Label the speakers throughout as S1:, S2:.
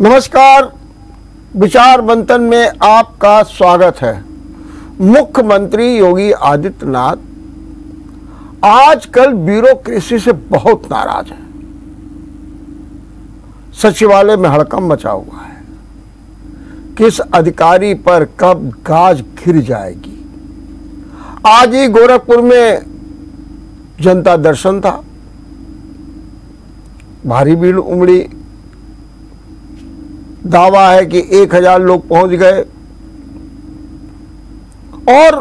S1: नमस्कार, विचार मंथन में आपका स्वागत है। मुख्यमंत्री योगी आदित्यनाथ आजकल ब्यूरोक्रेसी से बहुत नाराज है। सचिवालय में हड़कंप मचा हुआ है। किस अधिकारी पर कब गाज गिर जाएगी। आज ही गोरखपुर में जनता दर्शन था, भारी भीड़ उमड़ी। दावा है कि 1000 लोग पहुंच गए और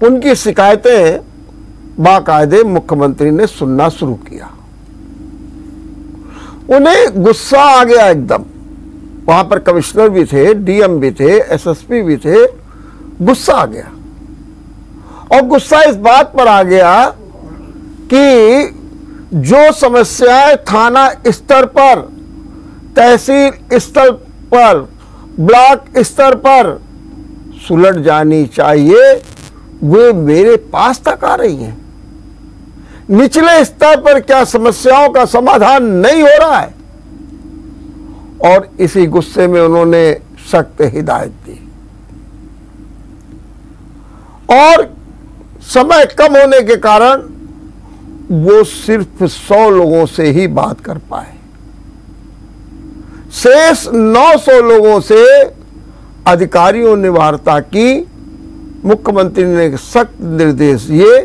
S1: उनकी शिकायतें बाकायदे मुख्यमंत्री ने सुनना शुरू किया। उन्हें गुस्सा आ गया एकदम। वहां पर कमिश्नर भी थे, डीएम भी थे, एसएसपी भी थे। गुस्सा आ गया और गुस्सा इस बात पर आ गया कि जो समस्याएं थाना स्तर पर, तहसील स्तर पर, ब्लॉक स्तर पर सुलझ जानी चाहिए, वे मेरे पास तक आ रही हैं। निचले स्तर पर क्या समस्याओं का समाधान नहीं हो रहा है। और इसी गुस्से में उन्होंने सख्त हिदायत दी और समय कम होने के कारण वो सिर्फ 100 लोगों से ही बात कर पाए। शेष 900 लोगों से अधिकारियों ने वार्ता की। मुख्यमंत्री ने सख्त निर्देश दिए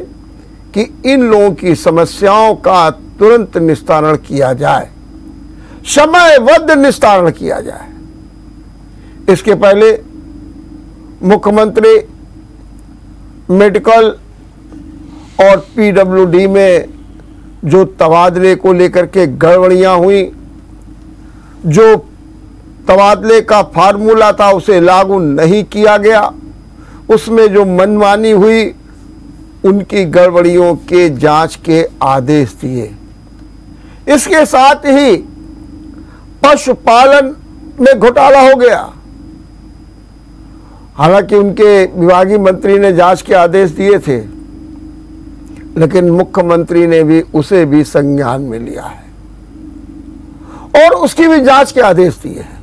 S1: कि इन लोगों की समस्याओं का तुरंत निस्तारण किया जाए, समयबद्ध निस्तारण किया जाए। इसके पहले मुख्यमंत्री मेडिकल और पीडब्ल्यूडी में जो तबादले को लेकर के गड़बड़ियां हुई, जो तबादले का फार्मूला था उसे लागू नहीं किया गया, उसमें जो मनमानी हुई, उनकी गड़बड़ियों के जांच के आदेश दिए। इसके साथ ही पशुपालन में घोटाला हो गया। हालांकि उनके विभागीय मंत्री ने जांच के आदेश दिए थे, लेकिन मुख्यमंत्री ने भी उसे भी संज्ञान में लिया है और उसकी भी जांच के आदेश दिए हैं।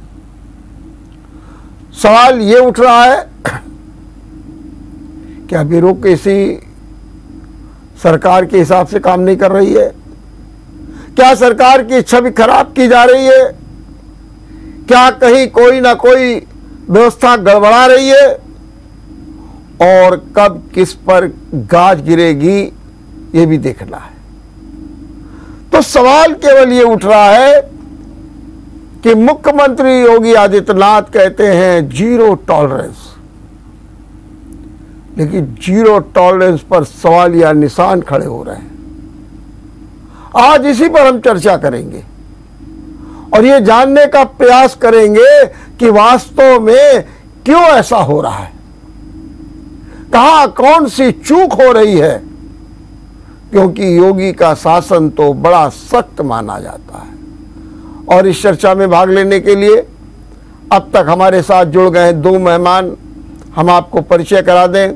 S1: सवाल ये उठ रहा है, क्या ब्यूरोक्रेसी सरकार के हिसाब से काम नहीं कर रही है? क्या सरकार की छवि खराब की जा रही है? क्या कहीं कोई ना कोई व्यवस्था गड़बड़ा रही है? और कब किस पर गाज गिरेगी, ये भी देखना है। तो सवाल केवल ये उठ रहा है कि मुख्यमंत्री योगी आदित्यनाथ कहते हैं जीरो टॉलरेंस, लेकिन जीरो टॉलरेंस पर सवालिया निशान खड़े हो रहे हैं। आज इसी पर हम चर्चा करेंगे और ये जानने का प्रयास करेंगे कि वास्तव में क्यों ऐसा हो रहा है, कहां कौन सी चूक हो रही है। क्योंकि योगी का शासन तो बड़ा सख्त माना जाता है। और इस चर्चा में भाग लेने के लिए अब तक हमारे साथ जुड़ गए 2 मेहमान। हम आपको परिचय करा दें।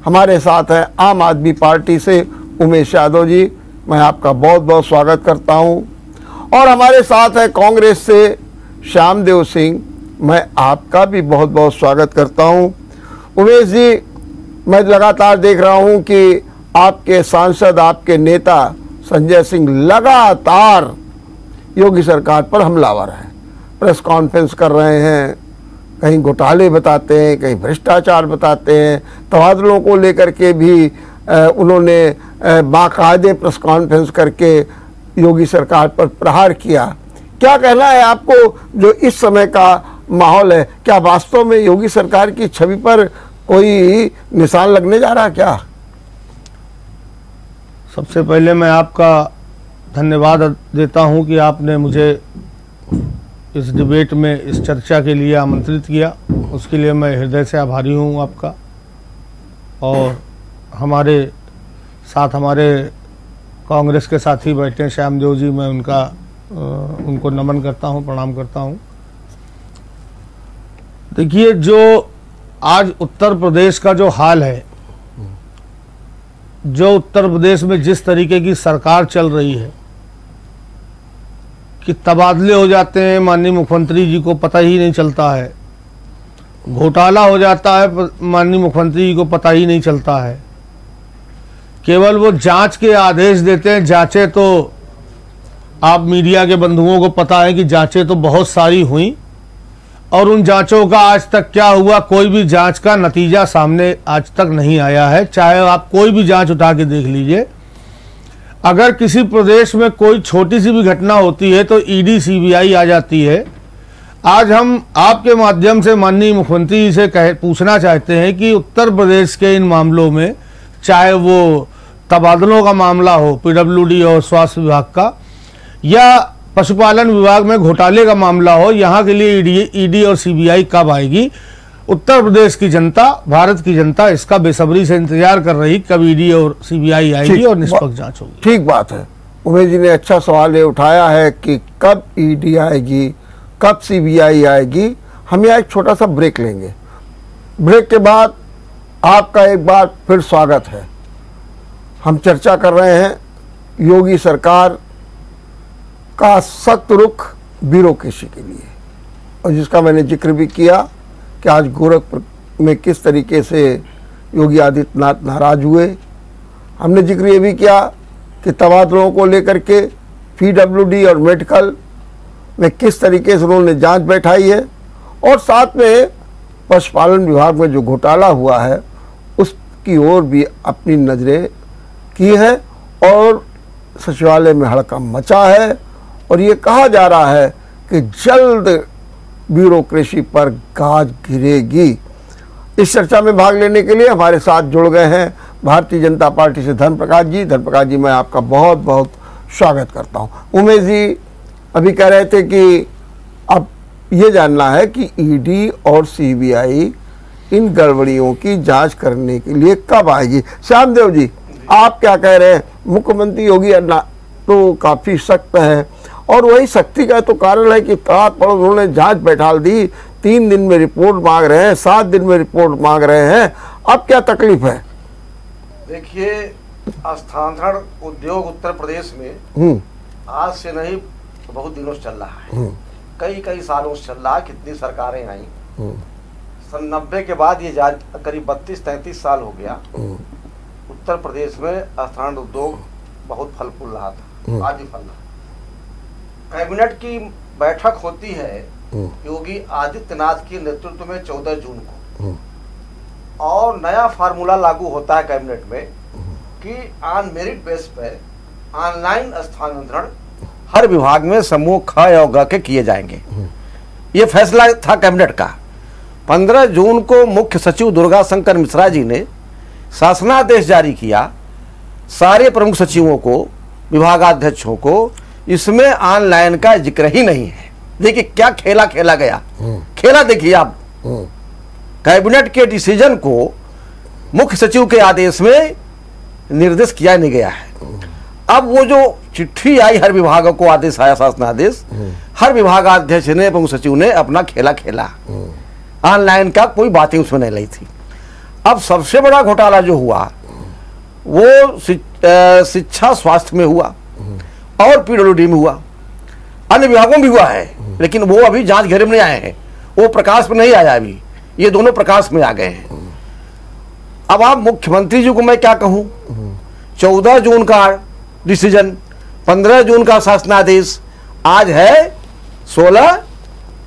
S1: हमारे साथ हैं आम आदमी पार्टी से उमेश यादव जी, मैं आपका बहुत बहुत स्वागत करता हूं। और हमारे साथ है कांग्रेस से श्यामदेव सिंह, मैं आपका भी बहुत बहुत स्वागत करता हूं। उमेश जी, मैं लगातार देख रहा हूं कि आपके सांसद, आपके नेता संजय सिंह लगातार योगी सरकार पर हमलावर हैं। प्रेस कॉन्फ्रेंस कर रहे हैं, कहीं घोटाले बताते हैं, कहीं भ्रष्टाचार बताते हैं। तबादलों को लेकर के भी उन्होंने बाकायदे प्रेस कॉन्फ्रेंस करके योगी सरकार पर प्रहार किया। क्या कहना है आपको, जो इस समय का माहौल है, क्या वास्तव में योगी सरकार की छवि पर कोई निशान लगने जा रहा है क्या?
S2: सबसे पहले मैं आपका धन्यवाद देता हूं कि आपने मुझे इस डिबेट में, इस चर्चा के लिए आमंत्रित किया। उसके लिए मैं हृदय से आभारी हूं आपका। और हमारे साथ हमारे कांग्रेस के साथी बैठे हैं श्यामदेव जी, मैं उनको नमन करता हूं, प्रणाम करता हूं। देखिए, जो आज उत्तर प्रदेश का जो हाल है, जो उत्तर प्रदेश में जिस तरीके की सरकार चल रही है कि तबादले हो जाते हैं, माननीय मुख्यमंत्री जी को पता ही नहीं चलता है, घोटाला हो जाता है, माननीय मुख्यमंत्री जी को पता ही नहीं चलता है। केवल वो जांच के आदेश देते हैं। जांचें तो आप मीडिया के बंधुओं को पता है कि जांचें तो बहुत सारी हुई और उन जांचों का आज तक क्या हुआ, कोई भी जांच का नतीजा सामने आज तक नहीं आया है। चाहे आप कोई भी जांच उठा के देख लीजिए, अगर किसी प्रदेश में कोई छोटी सी भी घटना होती है तो ईडी सीबीआई आ जाती है। आज हम आपके माध्यम से माननीय मुख्यमंत्री जी से पूछना चाहते हैं कि उत्तर प्रदेश के इन मामलों में, चाहे वो तबादलों का मामला हो पीडब्ल्यूडी और स्वास्थ्य विभाग का, या पशुपालन विभाग में घोटाले का मामला हो, यहाँ के लिए ईडी और सीबीआई कब आएगी? उत्तर प्रदेश की जनता, भारत की जनता इसका बेसब्री से इंतजार कर रही, कब ईडी और सीबीआई आएगी और निष्पक्ष जांच होगी।
S1: ठीक बात है। उमेश जी ने अच्छा सवाल ये उठाया है कि कब ईडी आएगी, कब सीबीआई आएगी। हम यहाँ एक छोटा सा ब्रेक लेंगे। ब्रेक के बाद आपका एक बार फिर स्वागत है। हम चर्चा कर रहे हैं योगी सरकार का सख्त रुख ब्यूरोक्रेसी के लिए, और जिसका मैंने जिक्र भी किया कि आज गोरखपुर में किस तरीके से योगी आदित्यनाथ नाराज हुए। हमने जिक्र ये भी किया कि तबादलों को लेकर के पीडब्ल्यूडी और मेडिकल में किस तरीके से उन्होंने जांच बैठाई है, और साथ में पशुपालन विभाग में जो घोटाला हुआ है उसकी ओर भी अपनी नज़रें की है, और सचिवालय में हड़कंप मचा है। और ये कहा जा रहा है कि जल्द ब्यूरोक्रेसी पर गाज गिरेगी। इस चर्चा में भाग लेने के लिए हमारे साथ जुड़ गए हैं भारतीय जनता पार्टी से धर्म प्रकाश जी। धर्म प्रकाश जी, मैं आपका बहुत बहुत स्वागत करता हूं। उमेश जी अभी कह रहे थे कि अब ये जानना है कि ईडी और सीबीआई इन गड़बड़ियों की जांच करने के लिए कब आएगी। श्यामदेव जी, आप क्या कह रहे हैं? मुख्यमंत्री योगी तो काफ़ी सख्त है, और वही सख्ती का तो कारण है कि उन्होंने जांच बैठाल दी। 3 दिन में रिपोर्ट मांग रहे हैं, 7 दिन में रिपोर्ट मांग रहे हैं। अब क्या तकलीफ है?
S3: देखिए, स्थानांतरण उद्योग उत्तर प्रदेश में आज से नहीं बहुत दिनों से चल रहा है, कई सालों से चल रहा है। कितनी सरकारें आई, सन 90 के बाद ये करीब 32-33 साल हो गया। उत्तर प्रदेश में स्थानांतरण उद्योग बहुत फल फूल रहा था, आज भी फल रहा। कैबिनेट की बैठक होती है योगी आदित्यनाथ के नेतृत्व में 14 जून को, और नया फार्मूला लागू होता है कैबिनेट में कि ऑन मेरिट बेस पे ऑनलाइन स्थानांतरण हर विभाग में समूह ख और ग के किए जाएंगे। ये फैसला था कैबिनेट का। 15 जून को मुख्य सचिव दुर्गा शंकर मिश्रा जी ने शासनादेश जारी किया सारे प्रमुख सचिवों को, विभागाध्यक्षों को, इसमें ऑनलाइन का जिक्र ही नहीं है। देखिए क्या खेला खेला गया। खेला देखिए आप, कैबिनेट के डिसीजन को मुख्य सचिव के आदेश में निर्देश किया नहीं गया है। अब वो जो चिट्ठी आई हर विभागों को, आदेश आया, शासनादेश, हर विभागाध्यक्ष ने, प्रमुख सचिव ने अपना खेला खेला। ऑनलाइन का कोई बात ही उसमें नहीं लाई थी। अब सबसे बड़ा घोटाला जो हुआ वो शिक्षा स्वास्थ्य में हुआ और पीडब्ल्यूडी में हुआ, अन्य विभागों में भी हुआ है, लेकिन वो अभी जांच घेरे में नहीं आए हैं, वो प्रकाश में नहीं आया अभी। ये दोनों प्रकाश में आ गए हैं। अब आप मुख्यमंत्री जी को मैं क्या कहूं, 14 जून का डिसीजन, 15 जून का शासनादेश, आज है 16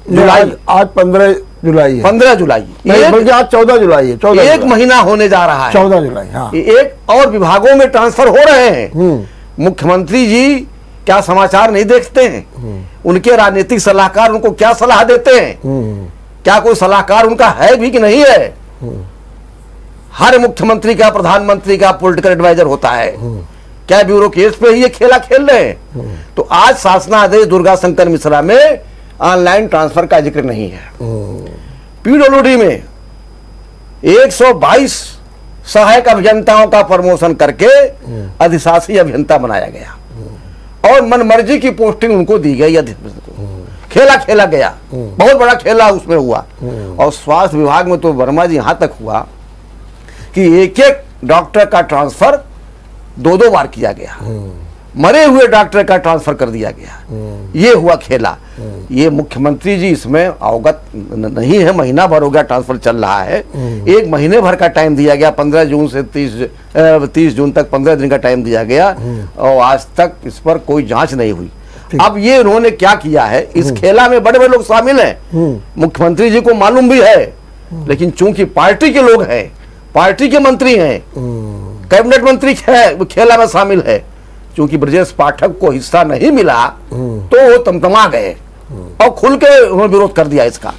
S3: जुलाई।
S1: आज 15 जुलाई है।
S3: 15 जुलाई
S1: बल्कि आज 14 जुलाई है। 14
S3: एक महीना होने जा रहा है।
S1: 14 जुलाई, हाँ।
S3: एक और विभागों में ट्रांसफर हो रहे हैं। मुख्यमंत्री जी क्या समाचार नहीं देखते हैं? उनके राजनीतिक सलाहकार उनको क्या सलाह देते हैं? क्या कोई सलाहकार उनका है भी कि नहीं है? हर मुख्यमंत्री का, प्रधानमंत्री का पॉलिटिकल एडवाइजर होता है। क्या ब्यूरोक्रेसी पे ही ये खेला खेल रहे हैं? तो आज शासनादेश दुर्गा शंकर मिश्रा में ऑनलाइन ट्रांसफर का जिक्र नहीं है। पीडब्ल्यूडी में 122 सहायक अभियंताओं का प्रमोशन करके अधिशासी अभियंता बनाया गया और मनमर्जी की पोस्टिंग उनको दी गई। खेला खेला गया, बहुत बड़ा खेला उसमें हुआ। और स्वास्थ्य विभाग में तो वर्मा जी यहां तक हुआ कि एक-एक डॉक्टर का ट्रांसफर 2-2 बार किया गया। मरे हुए डॉक्टर का ट्रांसफर कर दिया गया। ये हुआ खेला। ये मुख्यमंत्री जी इसमें अवगत नहीं है। महीना भर हो गया ट्रांसफर चल रहा है, 1 महीने भर का टाइम दिया गया, 15 जून से 30 जून तक 15 दिन का टाइम दिया गया और आज तक इस पर कोई जांच नहीं हुई। अब ये उन्होंने क्या किया है, इस खेला में बड़े बड़े लोग शामिल हैं, मुख्यमंत्री जी को मालूम भी है, लेकिन चूंकि पार्टी के लोग हैं, पार्टी के मंत्री हैं, कैबिनेट मंत्री खेला में शामिल है, चूंकि ब्रजेश पाठक को हिस्सा नहीं मिला तो वो तमतमा गए और खुल के उन्होंने विरोध कर दिया इसका।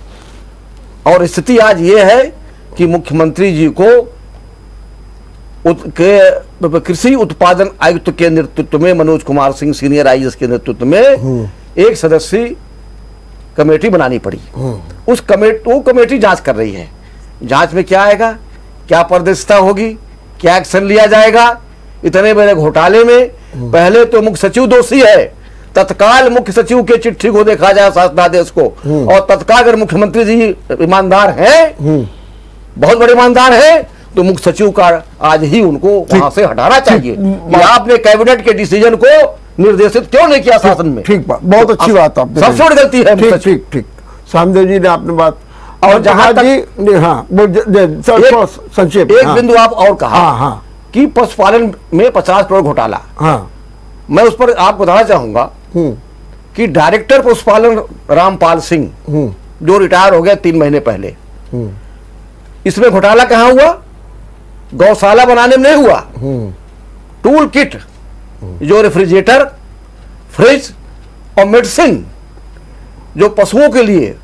S3: और स्थिति आज ये है कि मुख्यमंत्री जी को कृषि उत्पादन आयुक्त के नेतृत्व में, मनोज कुमार सिंह सीनियर आईएएस के नेतृत्व में एक सदस्यीय कमेटी बनानी पड़ी। वो कमेटी जांच कर रही है। जांच में क्या आएगा, क्या पारदर्शिता होगी, क्या एक्शन लिया जाएगा इतने बड़े घोटाले में। पहले तो मुख्य सचिव दोषी है, तत्काल मुख्य सचिव के चिट्ठी को देखा जाए, शासनादेश को, और तत्काल अगर मुख्यमंत्री जी ईमानदार हैं, बहुत बड़े ईमानदार हैं, तो मुख्य सचिव का आज ही उनको वहां से हटाना चाहिए कि आपने कैबिनेट के डिसीजन को निर्देशित क्यों नहीं किया शासन में।
S1: ठीक बात, बहुत अच्छी बात आपने,
S3: सबसे बड़ी गलती है।
S1: ठीक ठीक सामदेव जी ने आपने बात,
S3: और जहां
S1: जी हाँ संक्षेप
S3: एक बिंदु आप और कहा कि पशुपालन में 50 करोड़ घोटाला। मैं उस पर आपको बताना चाहूंगा कि डायरेक्टर पशुपालन रामपाल सिंह जो रिटायर हो गया 3 महीने पहले, इसमें घोटाला कहां हुआ, गौशाला बनाने में नहीं हुआ। टूल किट जो रेफ्रिजरेटर, फ्रिज और मेडिसिन जो पशुओं के लिए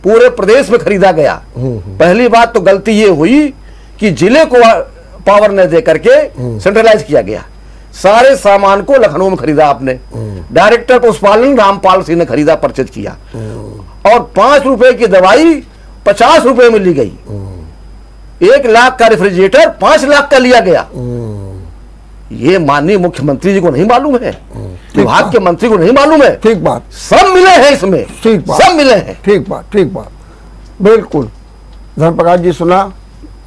S3: पूरे प्रदेश में खरीदा गया। पहली बात तो गलती ये हुई कि जिले को पावर न दे करके सेंट्रलाइज किया गया। सारे सामान को लखनऊ में खरीदा आपने। डायरेक्टर पशुपालन रामपाल सिंह ने खरीदा, परचेज किया, और 5 रुपए की दवाई 50 रुपए में ली गई। 1 लाख का रेफ्रिजरेटर 5 लाख का लिया गया। ये माननीय मुख्यमंत्री जी को नहीं मालूम है, विभाग के मंत्री को नहीं मालूम है।
S1: ठीक बात,
S3: सब मिले हैं इसमें,
S1: ठीक बात,
S3: सब मिले हैं।
S1: ठीक बात, ठीक बात, बिल्कुल। धर्मप्रकाश जी सुना,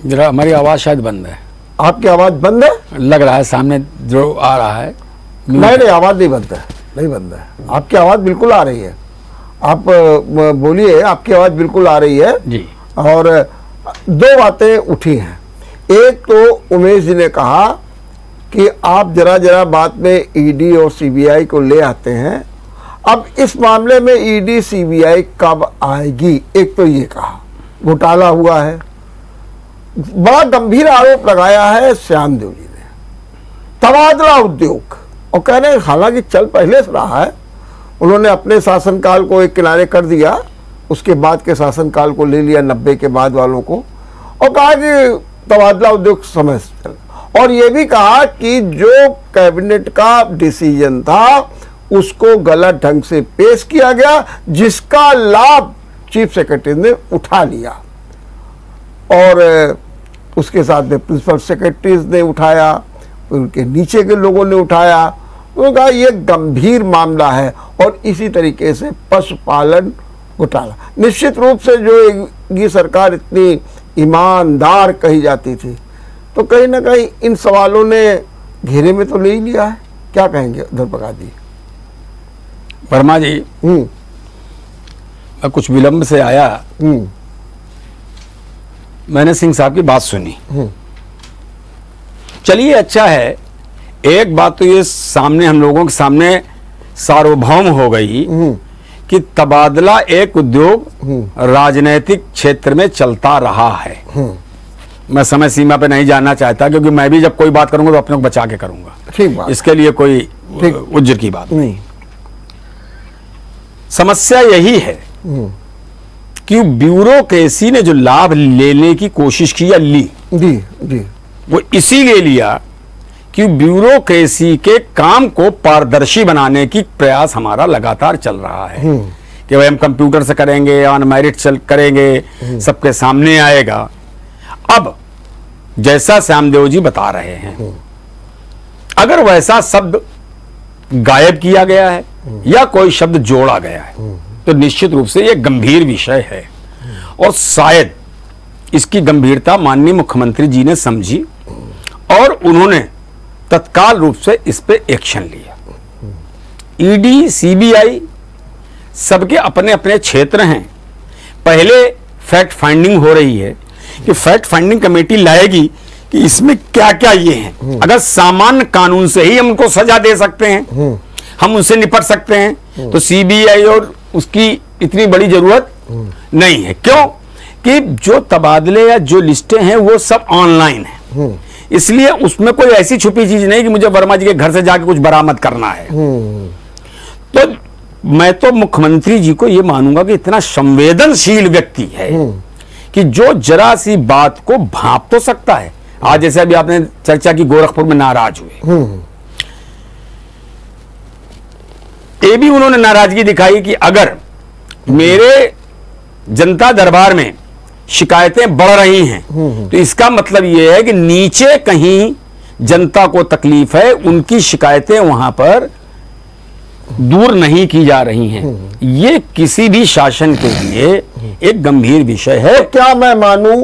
S4: जरा हमारी आवाज शायद बंद है।
S1: आपकी आवाज बंद है,
S4: लग रहा है सामने जो आ रहा है।
S1: नहीं, आवाज नहीं बंद है, नहीं बंद है, आपकी आवाज बिल्कुल आ रही है। आप बोलिए, आपकी आवाज बिल्कुल आ रही है
S4: जी।
S1: और 2 बातें उठी हैं। एक तो उमेश जी ने कहा कि आप जरा बात में ईडी और सीबीआई को ले आते हैं, अब इस मामले में ईडी सीबीआई कब आएगी। एक तो ये कहा घोटाला हुआ है, बड़ा गंभीर आरोप लगाया है श्यामदेव जी ने, तबादला उद्योग, और कह रहे हैं हालांकि चल पहले से रहा है, उन्होंने अपने शासनकाल को एक किनारे कर दिया, उसके बाद के शासनकाल को ले लिया, 90 के बाद वालों को, और कहा कि तबादला उद्योग समय से चल। और ये भी कहा कि जो कैबिनेट का डिसीजन था उसको गलत ढंग से पेश किया गया, जिसका लाभ चीफ सेक्रेटरी ने उठा लिया, और उसके साथ में प्रिंसिपल सेक्रेटरीज ने उठाया, उनके नीचे के लोगों ने उठाया। उन्होंने कहा ये गंभीर मामला है, और इसी तरीके से पशुपालन घोटाला, निश्चित रूप से जो ये सरकार इतनी ईमानदार कही जाती थी, तो कहीं ना कहीं इन सवालों ने घेरे में तो ले ही लिया है। क्या कहेंगे धर्मप्रकाश जी?
S4: वर्मा जी, मैं कुछ विलंब से आया, मैंने सिंह साहब की बात सुनी। चलिए अच्छा है, एक बात तो ये सामने हम लोगों के सामने सार्वभौम हो गई कि तबादला एक उद्योग राजनीतिक क्षेत्र में चलता रहा है। मैं समय सीमा पे नहीं जानना चाहता, क्योंकि मैं भी जब कोई बात करूंगा तो अपने को बचा के करूंगा।
S1: ठीक बात,
S4: इसके लिए कोई उज्र की बात नहीं। समस्या यही है कि ब्यूरोक्रेसी ने जो लाभ लेने की कोशिश की या ली,
S1: जी,
S4: वो इसीलिए लिया कि ब्यूरोक्रेसी के काम को पारदर्शी बनाने की प्रयास हमारा लगातार चल रहा है कि भाई हम कंप्यूटर से करेंगे, ऑन मेरिट चल करेंगे, सबके सामने आएगा। अब जैसा श्यामदेव जी बता रहे हैं, अगर वैसा शब्द गायब किया गया है या कोई शब्द जोड़ा गया है तो निश्चित रूप से यह गंभीर विषय है, और शायद इसकी गंभीरता माननीय मुख्यमंत्री जी ने समझी और उन्होंने तत्काल रूप से इस पे एक्शन लिया। ईडी, सीबीआई सबके अपने अपने क्षेत्र हैं। पहले फैक्ट फाइंडिंग हो रही है कि फैक्ट फाइंडिंग कमेटी लाएगी कि इसमें क्या क्या ये हैं। अगर सामान्य कानून से ही हम उनको सजा दे सकते हैं, हम उनसे निपट सकते हैं, तो सीबीआई और उसकी इतनी बड़ी जरूरत नहीं है। क्यों कि जो तबादले या जो लिस्टें हैं वो सब ऑनलाइन है, इसलिए उसमें कोई ऐसी छुपी चीज नहीं कि मुझे वर्मा जी के घर से जाके कुछ बरामद करना है। तो मैं तो मुख्यमंत्री जी को ये मानूंगा कि इतना संवेदनशील व्यक्ति है कि जो जरा सी बात को भांप तो सकता है। आज जैसे अभी आपने चर्चा की गोरखपुर में नाराज हुए, ये भी उन्होंने नाराजगी दिखाई कि अगर मेरे जनता दरबार में शिकायतें बढ़ रही हैं तो इसका मतलब यह है कि नीचे कहीं जनता को तकलीफ है, उनकी शिकायतें वहां पर दूर नहीं की जा रही हैं। ये किसी भी शासन के लिए एक गंभीर विषय है।
S1: क्या मैं मानूं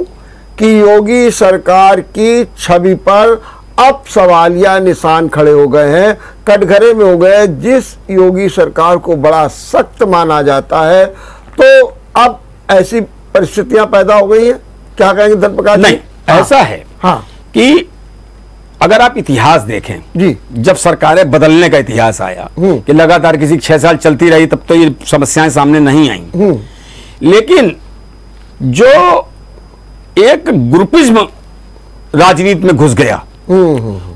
S1: कि योगी सरकार की छवि पर अब सवालिया निशान खड़े हो गए हैं, कटघरे में हो गए। जिस योगी सरकार को बड़ा सख्त माना जाता है, तो अब ऐसी परिस्थितियां पैदा हो गई हैं। क्या कहेंगे धर्मप्रकाश जी?
S4: नहीं, ऐसा है कि अगर आप इतिहास देखें
S1: जी,
S4: जब सरकारें बदलने का इतिहास आया कि लगातार किसी 6 साल चलती रही, तब तो ये समस्याएं सामने नहीं आई। लेकिन जो एक ग्रुपिज्म राजनीति में घुस गया,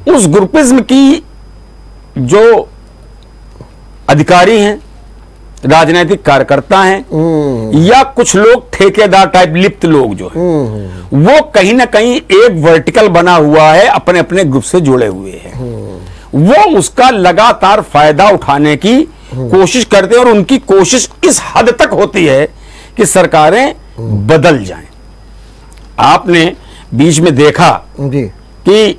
S4: उस ग्रुपिज्म की जो अधिकारी हैं, राजनीतिक कार्यकर्ता हैं या कुछ लोग ठेकेदार टाइप लिप्त लोग जो हैं, वो कहीं ना कहीं एक वर्टिकल बना हुआ है, अपने अपने ग्रुप से जुड़े हुए हैं। वो उसका लगातार फायदा उठाने की कोशिश करते हैं और उनकी कोशिश इस हद तक होती है कि सरकारें बदल जाएं। आपने बीच में देखा
S1: जी
S4: कि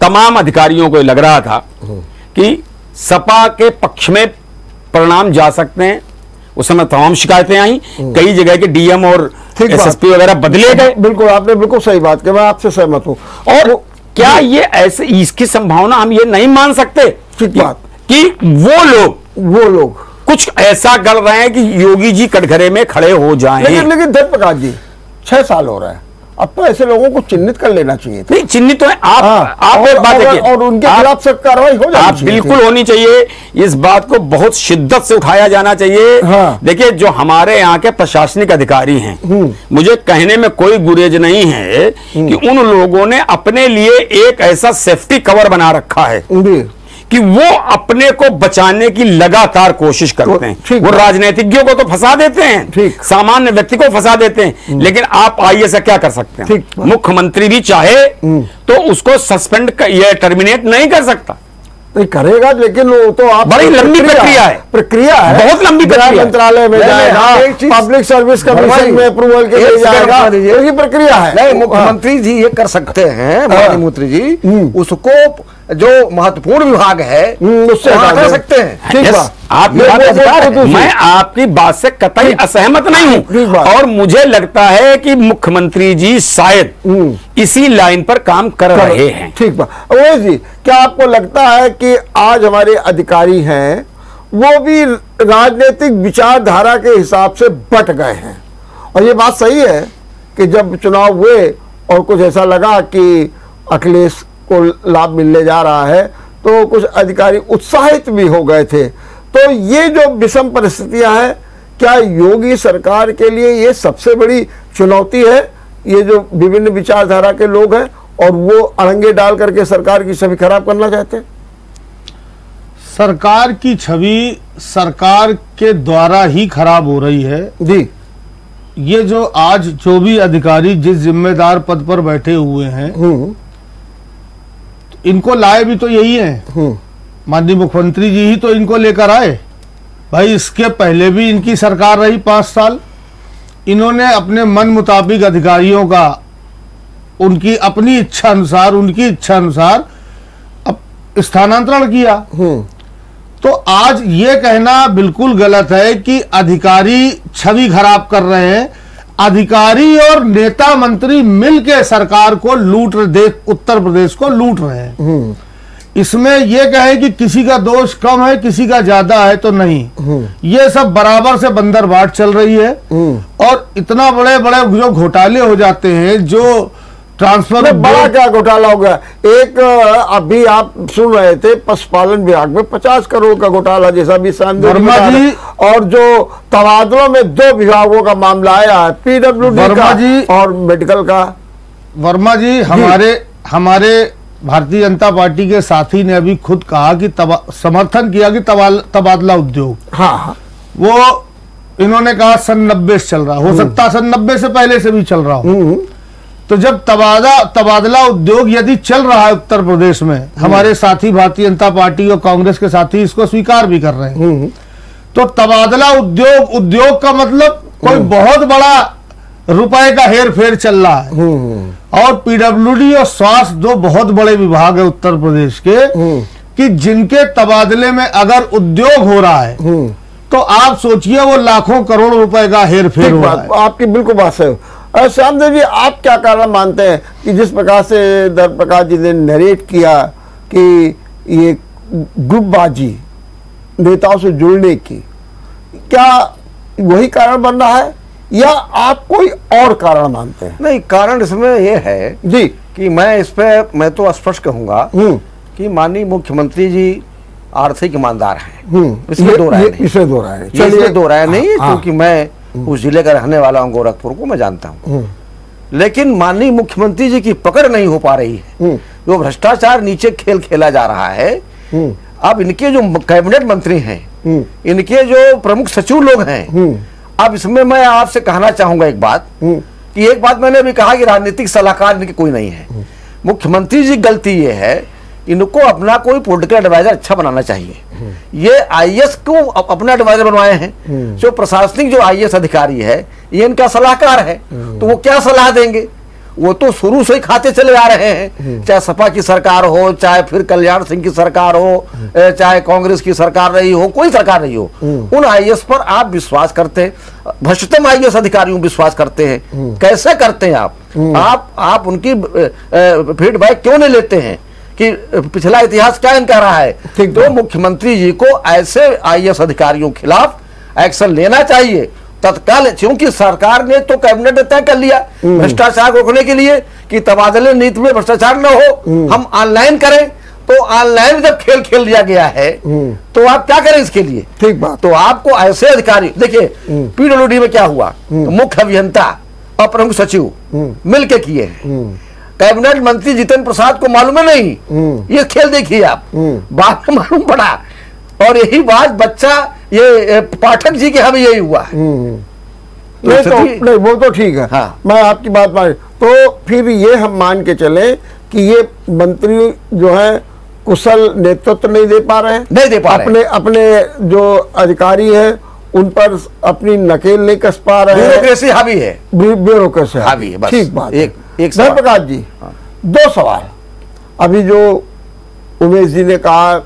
S4: तमाम अधिकारियों को लग रहा था कि सपा के पक्ष में परिणाम जा सकते हैं। उस समय तमाम शिकायतें आई, कई जगह के डीएम और एसएसपी वगैरह बदले गए।
S1: बिल्कुल, आपने बिल्कुल सही बात की, मैं आपसे सहमत हूं।
S4: और क्या ये ऐसे, इसकी संभावना हम ये नहीं मान सकते कि वो लोग कुछ ऐसा कर रहे हैं कि योगी जी कटघरे में खड़े हो जाएं।
S1: लेकिन धर्मप्रकाश जी, 6 साल हो रहा है, अब तो ऐसे लोगों को चिन्हित कर लेना चाहिए था।
S4: नहीं, चिन्हित तो है आप
S1: और,
S4: एक बात देखिए,
S1: और उनके खिलाफ सख्त कार्रवाई हो जानी चाहिए।
S4: बिल्कुल होनी चाहिए। इस बात को बहुत शिद्दत से उठाया जाना चाहिए। देखिए, जो हमारे यहाँ के प्रशासनिक अधिकारी हैं, मुझे कहने में कोई गुरेज नहीं है कि उन लोगों ने अपने लिए एक ऐसा सेफ्टी कवर बना रखा है कि वो अपने को बचाने की लगातार कोशिश करते हैं। वो राजनीतिज्ञों को तो फंसा देते हैं, सामान्य व्यक्ति को फंसा देते हैं, लेकिन आप आइए से क्या कर सकते हैं? मुख्यमंत्री भी चाहे तो उसको सस्पेंड या टर्मिनेट नहीं कर सकता।
S1: नहीं करेगा, लेकिन वो तो आप
S4: बड़ी लंबी प्रक्रिया है,
S1: बहुत लंबी प्रक्रिया। मंत्रालय में जाएगा, पब्लिक सर्विस कमीशन में अप्रूवल के लिए जाएगा, ये प्रक्रिया है।
S3: नहीं, मुख्यमंत्री जी ये कर सकते हैं, मुख्यमंत्री जी उसको जो महत्वपूर्ण विभाग है उससे हटा सकते हैं।
S1: ठीक बात,
S4: मैं आपकी बात से कतई असहमत नहीं हूं और मुझे लगता है कि मुख्यमंत्री जी शायद इसी लाइन पर काम कर रहे हैं।
S1: ठीक बात। अवैध जी, क्या आपको लगता है कि आज हमारे अधिकारी हैं वो भी राजनीतिक विचारधारा के हिसाब से बट गए हैं? और ये बात सही है कि जब चुनाव हुए और कुछ ऐसा लगा कि अखिलेश को लाभ मिलने जा रहा है, तो कुछ अधिकारी उत्साहित भी हो गए थे। तो ये जो विषम परिस्थितियां हैं, क्या योगी सरकार के लिए ये सबसे बड़ी चुनौती है? ये जो विभिन्न विचारधारा के लोग हैं और वो अड़ंगे डाल करके सरकार की छवि खराब करना चाहते हैं।
S2: सरकार की छवि सरकार के द्वारा ही खराब हो रही है
S1: जी।
S2: ये जो आज जो भी अधिकारी जिस जिम्मेदार पद पर बैठे हुए हैं, इनको लाए भी तो यही है, माननीय मुख्यमंत्री जी ही तो इनको लेकर आए। भाई, इसके पहले भी इनकी सरकार रही 5 साल, इन्होंने अपने मन मुताबिक अधिकारियों का उनकी अपनी इच्छा अनुसार, उनकी इच्छा अनुसार अब स्थानांतरण किया। तो आज ये कहना बिल्कुल गलत है कि अधिकारी छवि खराब कर रहे हैं। अधिकारी और नेता मंत्री मिलकर सरकार को लूट रहे, उत्तर प्रदेश को लूट रहे हैं। इसमें ये कहे कि किसी का दोष कम है किसी का ज्यादा है तो नहीं, ये सब बराबर से बंदर बाट चल रही है। और इतना बड़े बड़े जो घोटाले हो जाते हैं, जो ट्रांसफर
S1: बड़ा क्या घोटाला हो गया। एक अभी आप सुन रहे थे पशुपालन विभाग में 50 करोड़ का घोटाला, जैसा भी
S2: वर्मा जी,
S1: और जो तबादलों में 2 विभागों का मामला आया है, पीडब्ल्यूडी का और मेडिकल का।
S2: वर्मा जी, हमारे भारतीय जनता पार्टी के साथी ने अभी खुद कहा कि समर्थन किया कि तबादला उद्योग,
S1: हाँ,
S2: वो इन्होंने कहा सन 90 से चल रहा, हो सकता सन 90 से पहले से भी चल रहा हो। तो जब तबादला उद्योग यदि चल रहा है उत्तर प्रदेश में, हमारे साथी भारतीय जनता पार्टी और कांग्रेस के साथी इसको स्वीकार भी कर रहे हैं, तो तबादला उद्योग का मतलब कोई बहुत बड़ा रुपए का हेर फेर चल रहा है। और पीडब्ल्यूडी और स्वास्थ्य 2 बहुत बड़े विभाग है उत्तर प्रदेश के, कि जिनके तबादले में अगर उद्योग हो रहा है तो आप सोचिए वो लाखों करोड़ रुपए का हेर फेर हो रहा है।
S1: आपकी बिल्कुल बात सही। श्यामदेव जी, आप क्या कारण मानते हैं कि जिस प्रकार से धर्म प्रकाश जी ने नरेट किया कि ये ग्रुपबाजी नेताओं से जुड़ने की, क्या वही कारण बन रहा है या आप कोई और कारण मानते हैं?
S3: नहीं, कारण इसमें यह है
S1: जी
S3: कि मैं तो स्पष्ट कहूंगा कि माननीय मुख्यमंत्री जी आर्थिक ईमानदार हैं, इसमें दो राय नहीं, क्योंकि मैं उस जिले का रहने वाला हूँ, गोरखपुर को मैं जानता हूँ। लेकिन माननीय मुख्यमंत्री जी की पकड़ नहीं हो पा रही है, जो भ्रष्टाचार नीचे खेल खेला जा रहा है। अब इनके जो कैबिनेट मंत्री हैं, इनके जो प्रमुख सचिव लोग हैं, अब इसमें मैं आपसे कहना चाहूंगा एक बात, कि एक बात मैंने भी कहा कि राजनीतिक सलाहकार इनके कोई नहीं है। मुख्यमंत्री जी गलती ये है, इनको अपना कोई पॉलिटिकल एडवाइजर अच्छा बनाना चाहिए। ये आईएएस को अपना एडवाइजर बनवाए हैं, जो प्रशासनिक जो आईएएस अधिकारी है ये इनका सलाहकार है, तो वो क्या सलाह देंगे? वो तो शुरू से ही खाते चले आ रहे हैं, चाहे सपा की सरकार हो, चाहे फिर कल्याण सिंह की सरकार हो, चाहे कांग्रेस की सरकार रही हो, कोई सरकार रही हो, उन आईएएस पर आप विश्वास करते हैं, भ्रष्टतम आईएएस अधिकारियों विश्वास करते हैं। कैसे करते हैं आप उनकी फीडबैक क्यों नहीं लेते हैं कि पिछला इतिहास क्या इनका रहा है? तो मुख्यमंत्री जी को ऐसे आईएएस अधिकारियों के खिलाफ एक्शन लेना चाहिए तत्काल, क्योंकि सरकार ने तो कैबिनेट तय कर लिया भ्रष्टाचार को रोकने के लिए कि तबादले नीति में भ्रष्टाचार न हो, हम ऑनलाइन करें। तो ऑनलाइन जब खेल खेल लिया गया है तो आप क्या करें इसके लिए?
S1: ठीक बात।
S3: तो आपको ऐसे अधिकारी, देखिए पीडब्ल्यूडी में क्या हुआ, मुख्य अभियंता और प्रमुख सचिव मिलके किए हैं। कैबिनेट मंत्री जितेंद्र प्रसाद को मालूम है नहीं, ये खेल देखिए आप, बाद में मालूम पड़ा। और यही बात बच्चा ये पाठक जी के हमें यही हुआ है।
S1: नहीं, वो तो ठीक है।
S3: हाँ।
S1: मैं आपकी बात मान, तो फिर ये हम मान के चले कि ये मंत्री जो है कुशल नेतृत्व नहीं दे पा रहे हैं,
S3: नहीं दे पा रहे,
S1: अपने जो अधिकारी है उन पर अपनी नकेल नहीं कस पा रहे हैं,
S3: ब्यूरोक्रेसी हावी है,
S1: ब्यूरोक्रेसी
S3: हावी है।
S1: ठीक बात।
S3: एक
S1: प्रकाश जी, 2 सवाल। अभी जो उमेश जी ने कहा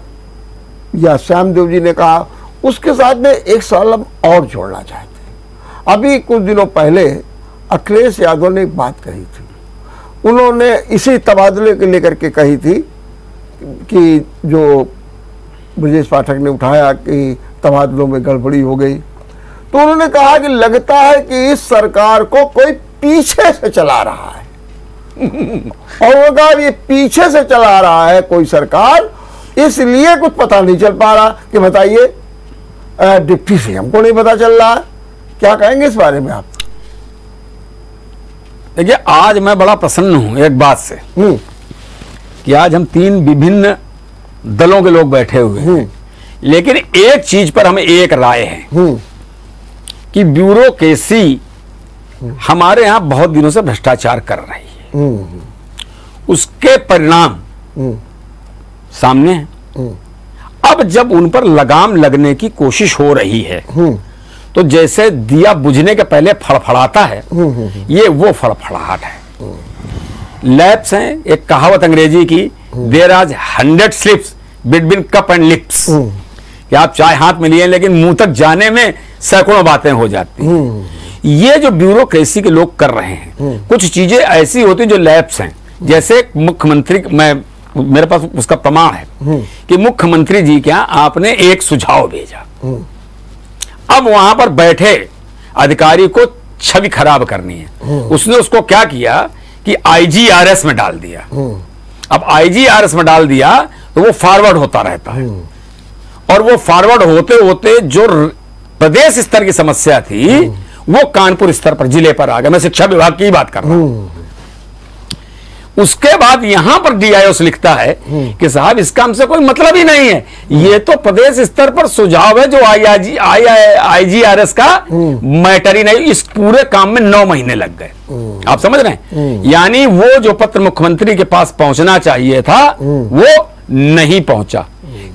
S1: या श्यामदेव जी ने कहा, उसके साथ में एक सवाल हम और जोड़ना चाहते हैं। अभी कुछ दिनों पहले अखिलेश यादव ने एक बात कही थी, उन्होंने इसी तबादले को लेकर के कही थी कि जो ब्रजेश पाठक ने उठाया कि तबादलों में गड़बड़ी हो गई, तो उन्होंने कहा कि लगता है कि इस सरकार को कोई पीछे से चला रहा है। और वो कहा ये पीछे से चला रहा है कोई सरकार, इसलिए कुछ पता नहीं चल पा रहा। कि बताइए, डिप्टी सीएम को नहीं पता चल रहा है, क्या कहेंगे इस बारे में आप?
S4: देखिए, आज मैं बड़ा प्रसन्न हूं एक बात से कि आज हम 3 विभिन्न दलों के लोग बैठे हुए हैं, लेकिन एक चीज पर हमें एक राय है कि ब्यूरोक्रेसी हमारे यहां बहुत दिनों से भ्रष्टाचार कर रही है, उसके परिणाम सामने हैं। अब जब उन पर लगाम लगने की कोशिश हो रही है तो जैसे दिया बुझने के पहले फड़फड़ाता है, ये वो फड़फड़ाहट है। लैप्स हैं, एक कहावत अंग्रेजी की, there are 100 slips between cup and lips, कि आप चाय हाथ में लिए लेकिन मुंह तक जाने में सैकड़ों बातें हो जाती हैं। ये जो ब्यूरोक्रेसी के लोग कर रहे हैं, कुछ चीजें ऐसी होती जो लैप्स हैं, जैसे मुख्यमंत्री, मैं मेरे पास उसका प्रमाण है कि मुख्यमंत्री जी क्या आपने एक सुझाव भेजा, अब वहां पर बैठे अधिकारी को छवि खराब करनी है, उसने उसको क्या किया कि IGRS में डाल दिया। अब IGRS में डाल दिया तो वो फॉरवर्ड होता रहता है, और वो फॉरवर्ड होते होते जो प्रदेश स्तर की समस्या थी वो कानपुर स्तर पर, जिले पर आ गया। मैं शिक्षा विभाग की बात कर रहा हूं। उसके बाद यहां पर DIOS लिखता है कि साहब इसका हमसे कोई मतलब ही नहीं है, ये तो प्रदेश स्तर पर सुझाव है जो IGRS का मैटर ही नहीं। इस पूरे काम में 9 महीने लग गए। आप समझ रहे हैं? यानी वो जो पत्र मुख्यमंत्री के पास पहुंचना चाहिए था वो नहीं पहुंचा।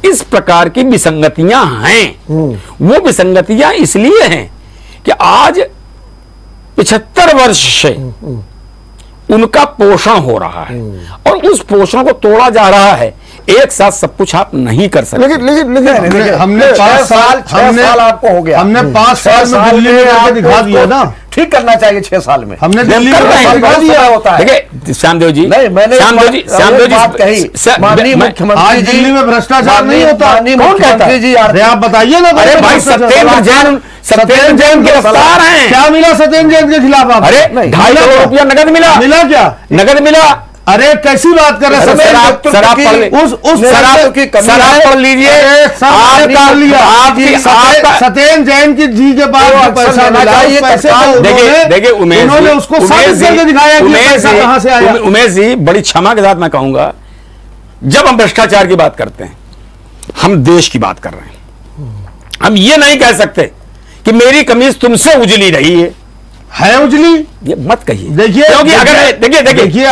S4: इस प्रकार की विसंगतियां हैं। वो विसंगतियां इसलिए हैं कि आज 75 वर्ष से उनका पोषण हो रहा है, और उस पोषण को तोड़ा जा रहा है। एक साथ सब कुछ आप नहीं कर सकते।
S1: लेकिन
S2: हमने 5 साल
S3: आपको हो गया,
S2: हमने 5 साल में दिल्ली में दिखा दिया ना,
S3: ठीक करना चाहिए 6 साल में।
S2: हमने दिल्ली में दिखा दिया होता है।
S4: देखिए श्यामदेव जी,
S3: नहीं, मैंने
S4: श्यामदेव जी
S3: माननीय मुख्यमंत्री जी,
S2: दिल्ली में भ्रष्टाचार नहीं होता।
S3: कौन कहता है?
S2: अरे आप बताइए ना।
S4: अरे भाई सत्येंद्र जैन गिरफ्तार हैं।
S2: क्या मिला सत्येंद्र जैन के खिलाफ? आप
S4: अरे 2.5 करोड़ रुपया नगद मिला।
S2: मिला क्या?
S4: नगद मिला।
S2: अरे कैसी बात कर रहे हैं?
S4: शराब पढ़ लीजिए।
S2: सत्येंद्र जैन की जी के पास जो पैसा मिला,
S4: देखिए
S2: उन्होंने उसको साबित करके दिखाया कि पैसा कहां से आया।
S4: उमेश जी, बड़ी क्षमा के साथ मैं कहूंगा, जब हम भ्रष्टाचार की बात करते हैं, हम देश की बात कर रहे हैं। हम ये नहीं कह सकते कि मेरी कमीज तुमसे उजली रही है उजली, ये मत कहिए।
S2: देखिए,
S4: क्योंकि अगर देखिए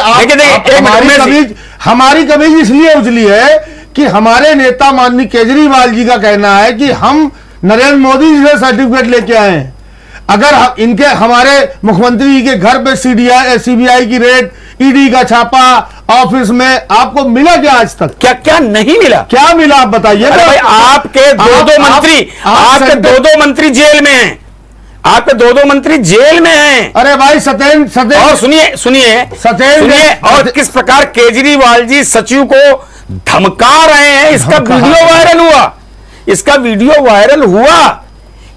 S2: हमारी कमीज इसलिए उजली है कि हमारे नेता माननीय केजरीवाल जी का कहना है कि हम नरेंद्र मोदी जी से सर्टिफिकेट लेके आए हैं। अगर इनके हमारे मुख्यमंत्री जी के घर पे CBI की रेड, ED का छापा, ऑफिस में आपको मिला क्या आज तक?
S4: क्या नहीं मिला?
S2: क्या मिला आप बताइए।
S4: भाई आपके दो मंत्री जेल में हैं। आपके दो मंत्री जेल में हैं।
S2: अरे भाई सत्येंद्र
S4: और सुनिए और किस प्रकार केजरीवाल जी सचिव को धमका रहे हैं, इसका वीडियो वायरल हुआ।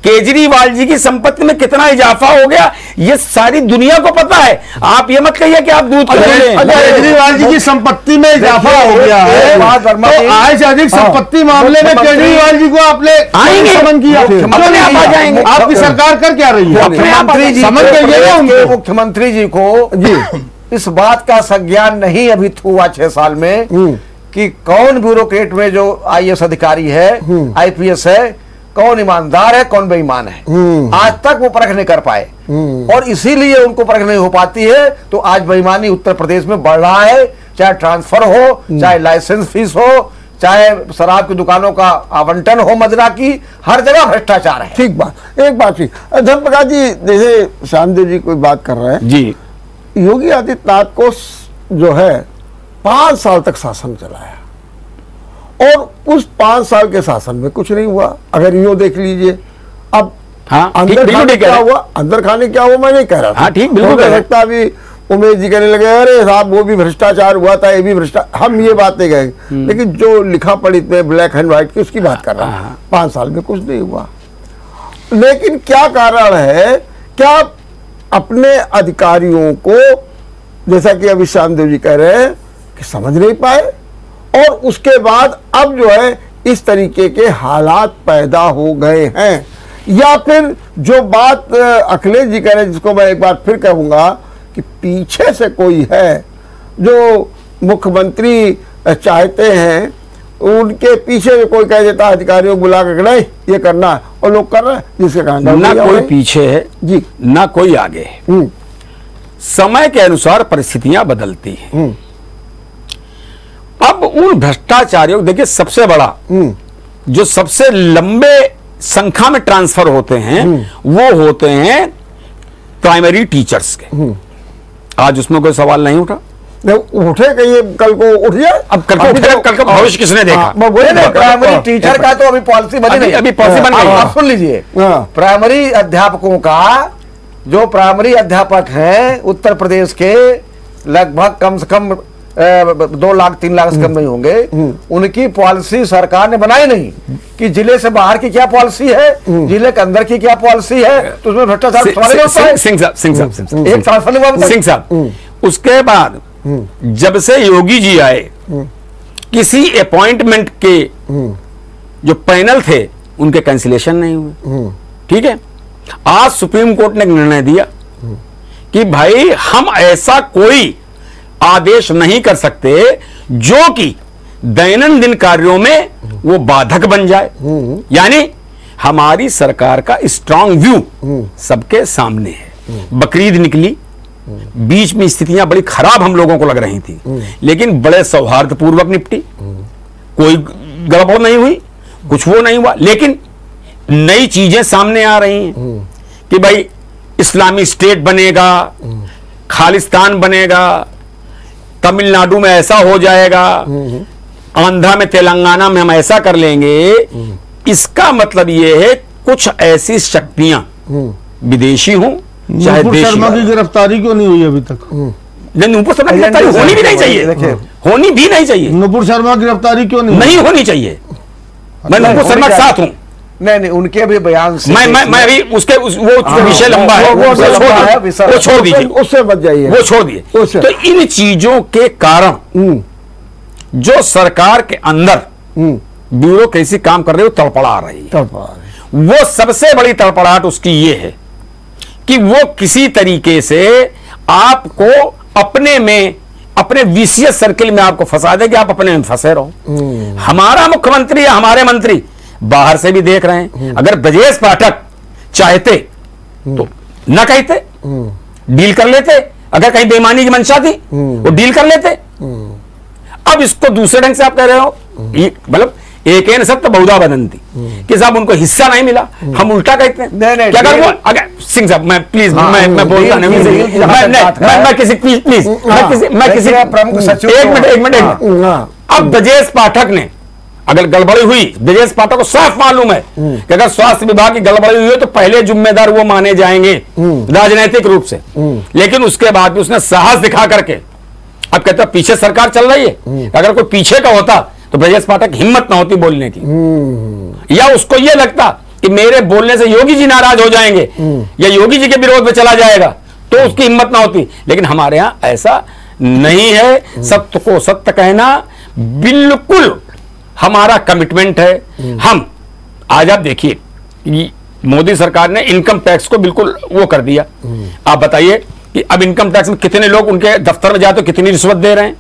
S4: केजरीवाल जी की संपत्ति में कितना इजाफा हो गया ये सारी दुनिया को पता है। आप ये मत कहिए कि आप दूध
S2: केजरीवाल जी की संपत्ति में इजाफा हो गया है, तो आज अधिक संपत्ति मामले में केजरीवाल जी को आपने समन किया, आपकी सरकार कर क्या रही है?
S3: मुख्यमंत्री जी को इस बात का संज्ञान नहीं अभी हुआ 6 साल में कि कौन ब्यूरोक्रेट में जो IAS अधिकारी है, IPS है, कौन ईमानदार है, कौन बेईमान है। आज तक वो परख नहीं कर पाए, और इसीलिए उनको परख नहीं हो पाती है। तो आज बेईमानी उत्तर प्रदेश में बढ़ रहा है, चाहे ट्रांसफर हो, चाहे लाइसेंस फीस हो, चाहे शराब की दुकानों का आवंटन हो, मदिरा की, हर जगह भ्रष्टाचार है।
S1: ठीक बात, एक बात ठीक। धर्मप्रकाश जी, जैसे श्यामदेव जी कोई बात कर रहे हैं
S4: जी,
S1: योगी आदित्यनाथ को जो है 5 साल तक शासन चलाया, और उस 5 साल के शासन में कुछ नहीं हुआ। अगर यूं देख लीजिए, अब अंदर खाने क्या हुआ मैं नहीं कह रहा था।
S4: ठीक, बिल्कुल
S1: कह सकता। अभी उमेश जी कहने लगे अरे साहब वो भी भ्रष्टाचार हुआ था, ये भी भ्रष्टाचार, हम ये बात नहीं कहेंगे, लेकिन जो लिखा पढ़ी में ब्लैक एंड व्हाइट की उसकी बात कर रहा हूं। 5 साल में कुछ नहीं हुआ। लेकिन क्या कारण है? क्या अपने अधिकारियों को, जैसा कि अभी श्यामदेव जी कह रहे हैं, कि समझ नहीं पाए, और उसके बाद अब जो है इस तरीके के हालात पैदा हो गए हैं? या फिर जो बात अखिलेश जी कह रहे हैं, जिसको मैं एक बार फिर कहूंगा कि पीछे से कोई है जो मुख्यमंत्री चाहते हैं, उनके पीछे से कोई कह देता है अधिकारियों को बुला कर नहीं ये करना है, और लोग कर रहे हैं, जिसके कारण
S4: ना कोई पीछे है
S1: जी,
S4: ना कोई आगे है। समय के अनुसार परिस्थितियां बदलती हैं। अब उन भ्रष्टाचारियों, देखिए सबसे बड़ा जो सबसे लंबे संख्या में ट्रांसफर होते हैं वो होते हैं प्राइमरी टीचर्स के। आज उसमें कोई सवाल नहीं उठा,
S1: उठे कहिए, कल को उठ जाए।
S4: अब कल को भविष्य किसने देखा?
S3: प्राइमरी टीचर का तो अभी पॉलिसी बनी नहीं,
S4: अभी पॉलिसी बन गई।
S3: आप सुन लीजिए, प्राइमरी अध्यापकों का, जो प्राइमरी अध्यापक हैं उत्तर प्रदेश के लगभग कम से कम 2 लाख 3 लाख से कम नहीं होंगे, उनकी पॉलिसी सरकार ने बनाई नहीं कि जिले से बाहर की क्या पॉलिसी है, जिले के अंदर की क्या पॉलिसी है, तो उसमें भ्रष्टाचार
S4: सिंह साहब, उसके बाद जब से योगी जी आए, किसी अपॉइंटमेंट के जो पैनल थे उनके कैंसिलेशन नहीं हुए। ठीक है, आज सुप्रीम कोर्ट ने एक निर्णय दिया कि भाई हम ऐसा कोई आदेश नहीं कर सकते जो कि दैनंदिन कार्यों में वो बाधक बन जाए। यानी हमारी सरकार का स्ट्रांग व्यू सबके सामने है। बकरीद निकली, बीच में स्थितियां बड़ी खराब हम लोगों को लग रही थी, लेकिन बड़े सौहार्दपूर्वक निपटी, कोई गड़बड़ नहीं हुई, कुछ वो नहीं हुआ। लेकिन नई चीजें सामने आ रही हैं कि भाई इस्लामी स्टेट बनेगा, खालिस्तान बनेगा, तमिलनाडु में ऐसा हो जाएगा, आंध्रा में तेलंगाना में हम ऐसा कर लेंगे। इसका मतलब ये है कुछ ऐसी शक्तियां विदेशी हों चाहे
S2: नुपुर शर्मा की गिरफ्तारी क्यों नहीं हुई अभी तक?
S4: नुपुर शर्मा की गिरफ्तारी होनी भी नहीं चाहिए, होनी भी नहीं चाहिए।
S2: नुपुर शर्मा की गिरफ्तारी क्यों नहीं
S4: होनी चाहिए? मैं नुपुर शर्मा के साथ हूं।
S3: नहीं, उनके भी बयान से
S4: मैं अभी उसके वो विषय लंबा है, वो छोड़ दीजिए,
S1: उससे बच जाइए,
S4: वो छोड़ दिए। तो इन चीजों के कारण जो सरकार के अंदर ब्यूरोक्रेसी काम कर रही है, तड़पड़ा रही है। वो सबसे बड़ी तड़पड़ाहट उसकी ये है कि वो किसी तरीके से आपको अपने में, अपने विशेष सर्किल में आपको फंसा दे कि आप अपने में फंसे रहो। हमारा मुख्यमंत्री या हमारे मंत्री बाहर से भी देख रहे हैं, अगर ब्रजेश पाठक चाहते तो न कहते, डील कर लेते। अगर कहीं बेईमानी की मंशा थी वो डील कर लेते। अब इसको दूसरे ढंग से आप कह रहे हो, मतलब एक सत्य बहुधा बदंती कि साहब उनको हिस्सा नहीं मिला, हम उल्टा कहते हैं। नहीं, क्या अगर वो, अगर सिंह साहब मैं प्लीज, मैं बोलता नहीं, मैं किसी प्लीज मैं किसी प्रमुख सचिव, एक मिनट अब ब्रजेश पाठक ने अगर गड़बड़ी हुई, ब्रजेश पाठक को साफ मालूम है कि अगर स्वास्थ्य विभाग की गड़बड़ी हुई है तो पहले जिम्मेदार वो माने जाएंगे राजनीतिक रूप से। लेकिन उसके बाद भी उसने साहस दिखा करके, अब कहता है पीछे सरकार चल रही है, अगर कोई पीछे का होता तो ब्रजेश पाठक हिम्मत ना होती बोलने की, या उसको यह लगता कि मेरे बोलने से योगी जी नाराज हो जाएंगे या योगी जी के विरोध में चला जाएगा, तो उसकी हिम्मत ना होती। लेकिन हमारे यहां ऐसा नहीं है। सत्य को सत्य कहना बिल्कुल हमारा कमिटमेंट है। हम आज आप देखिए, मोदी सरकार ने इनकम टैक्स को बिल्कुल वो कर दिया। आप बताइए कि अब इनकम टैक्स में कितने लोग उनके दफ्तर में जाते कितनी रिश्वत दे रहे हैं।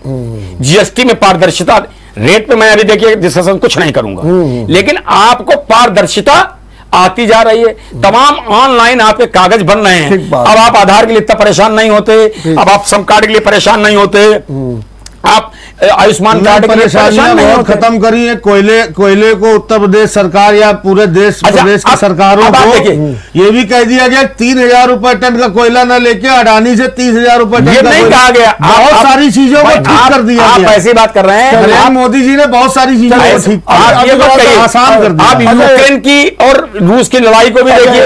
S4: जीएसटी में पारदर्शिता, रेट पे मैं अभी देखिए डिस्कशन कुछ नहीं करूंगा, लेकिन आपको पारदर्शिता आती जा रही है। तमाम ऑनलाइन आपके कागज बन रहे हैं। अब आप आधार के लिए इतना परेशान नहीं होते, अब आप श्रम कार्ड के लिए परेशान नहीं होते, आप आयुष्मान कार्ड
S2: परेशानियां बहुत खत्म करी है। कोयले को उत्तर प्रदेश सरकार या पूरे देश प्रदेश की सरकारों को ये भी कह दिया गया 3,000 रुपए टन का कोयला न लेके अडानी से 30,000 रुपए टन का
S4: नहीं कहा गया।
S2: बहुत सारी चीजों को ठीक कर दिया
S4: गया। आप ऐसी बात कर रहे हैं,
S2: मोदी जी ने बहुत सारी चीजों को ठीक आसान कर दिया।
S4: आप यूक्रेन की और रूस की लड़ाई को भी देखिए।